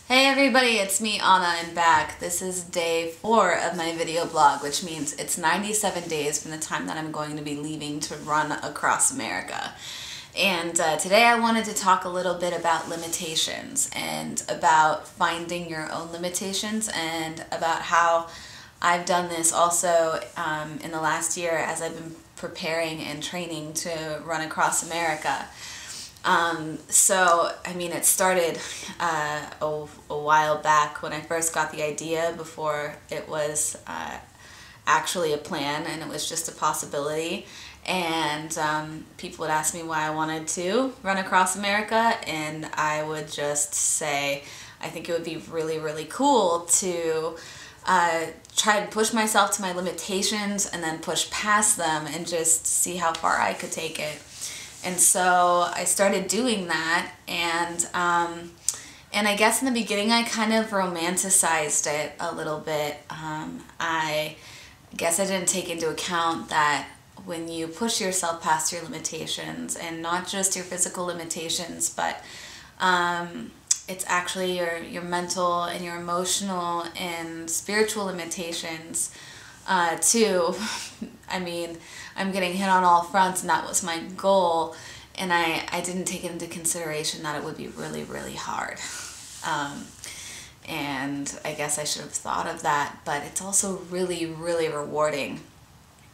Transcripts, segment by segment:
Hey everybody, it's me Anna and back. This is day 4 of my video blog, which means it's 97 days from the time that I'm going to be leaving to run across America. And today I wanted to talk a little bit about limitations and about finding your own limitations and about how I've done this also in the last year as I've been preparing and training to run across America. It started a while back when I first got the idea, before it was actually a plan and it was just a possibility. And people would ask me why I wanted to run across America, and I would just say I think it would be really, really cool to try and push myself to my limitations and then push past them and just see how far I could take it. And so I started doing that, and I guess in the beginning I kind of romanticized it a little bit. I guess I didn't take into account that when you push yourself past your limitations, and not just your physical limitations, but it's actually your mental and your emotional and spiritual limitations too. I mean, I'm getting hit on all fronts, and that was my goal, and I didn't take into consideration that it would be really, really hard. And I guess I should have thought of that, but it's also really, really rewarding,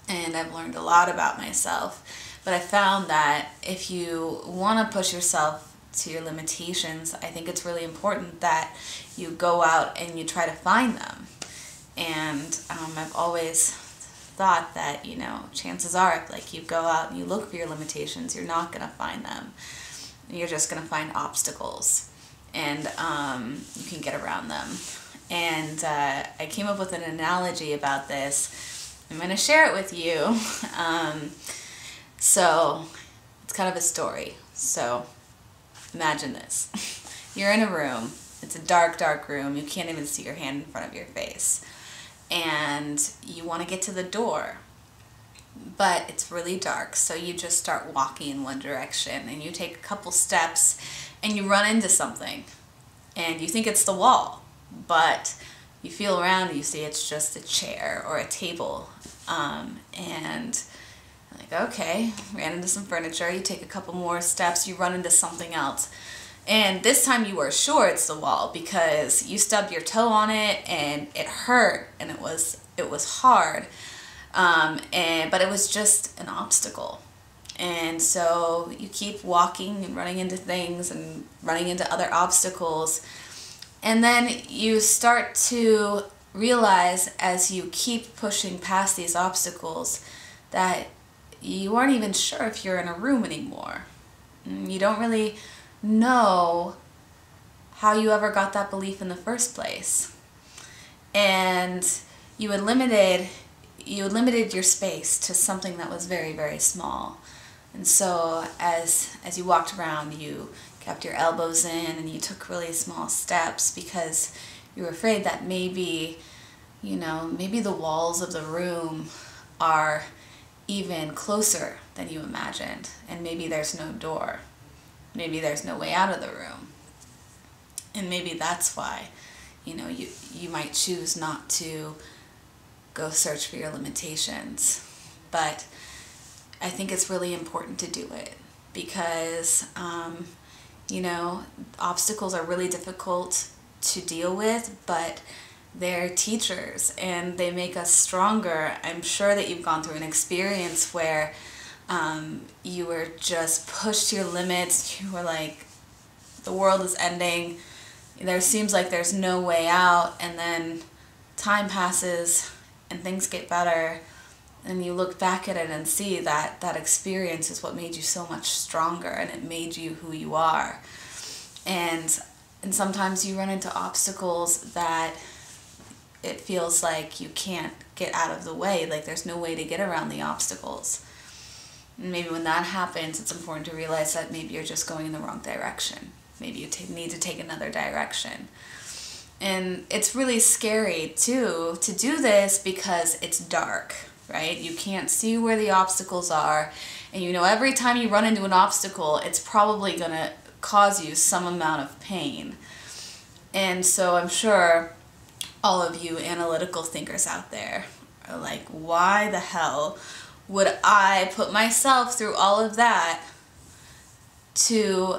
and I've learned a lot about myself. But I found that if you want to push yourself to your limitations, I think it's really important that you go out and you try to find them. And I've always thought that, chances are, if you go out and you look for your limitations, you're not going to find them. You're just going to find obstacles, and you can get around them. And I came up with an analogy about this. I'm going to share it with you. So it's kind of a story. So imagine this. You're in a room. It's a dark, dark room. You can't even see your hand in front of your face. And you want to get to the door, but it's really dark, so you just start walking in one direction, and you take a couple steps and you run into something, and you think it's the wall, but you feel around and you see it's just a chair or a table, and like, okay, ran into some furniture. You take a couple more steps, you run into something else. And this time you were sure it's the wall because you stubbed your toe on it and it hurt, and it was hard, but it was just an obstacle. And so you keep walking and running into things and running into other obstacles, and then you start to realize, as you keep pushing past these obstacles, that you aren't even sure if you're in a room anymore. You don't really know how you ever got that belief in the first place, and you had limited your space to something that was very, very small. And so as you walked around, you kept your elbows in and you took really small steps because you were afraid that maybe the walls of the room are even closer than you imagined, and maybe there's no door. Maybe there's no way out of the room. And maybe that's why, you might choose not to go search for your limitations. But I think it's really important to do it because, obstacles are really difficult to deal with, but they're teachers and they make us stronger. I'm sure that you've gone through an experience where you were just pushed to your limits. You were like, the world is ending. There seems like there's no way out, and then time passes and things get better, and you look back at it and see that that experience is what made you so much stronger, and it made you who you are. And sometimes you run into obstacles that it feels like you can't get out of the way, like there's no way to get around the obstacles. And maybe when that happens, it's important to realize that maybe you're just going in the wrong direction. Maybe you need to take another direction. And it's really scary, too, to do this because it's dark, right? You can't see where the obstacles are. And every time you run into an obstacle, it's probably going to cause you some amount of pain. And so I'm sure all of you analytical thinkers out there are like, why the hell would I put myself through all of that to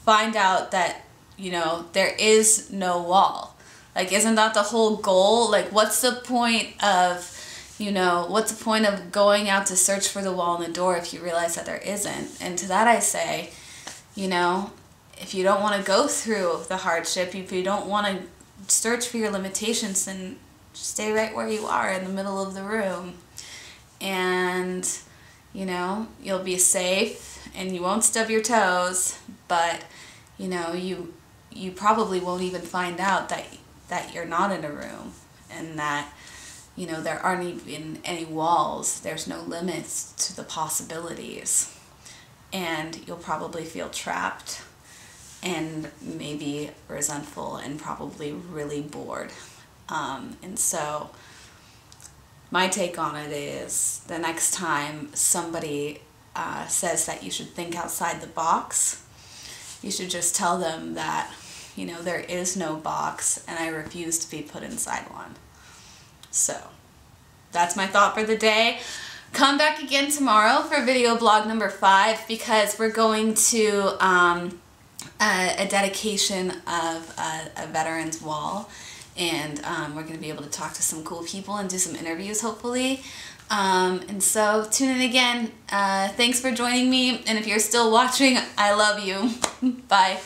find out that, you know, there is no wall? Like, isn't that the whole goal? Like, what's the point of, you know, what's the point of going out to search for the wall in the door if you realize that there isn't? And to that I say, you know, if you don't want to go through the hardship, if you don't want to search for your limitations, then stay right where you are in the middle of the room. And, you know, you'll be safe and you won't stub your toes, but, you know, you probably won't even find out that you're not in a room, and that, you know, there aren't even any walls. There's no limits to the possibilities. And you'll probably feel trapped and maybe resentful and probably really bored. And so my take on it is, the next time somebody says that you should think outside the box, you should just tell them that, you know, there is no box and I refuse to be put inside one. So that's my thought for the day. Come back again tomorrow for video blog number 5, because we're going to a dedication of a veterans wall, and we're going to be able to talk to some cool people and do some interviews, hopefully. And so tune in again. Thanks for joining me, and if you're still watching, I love you. Bye.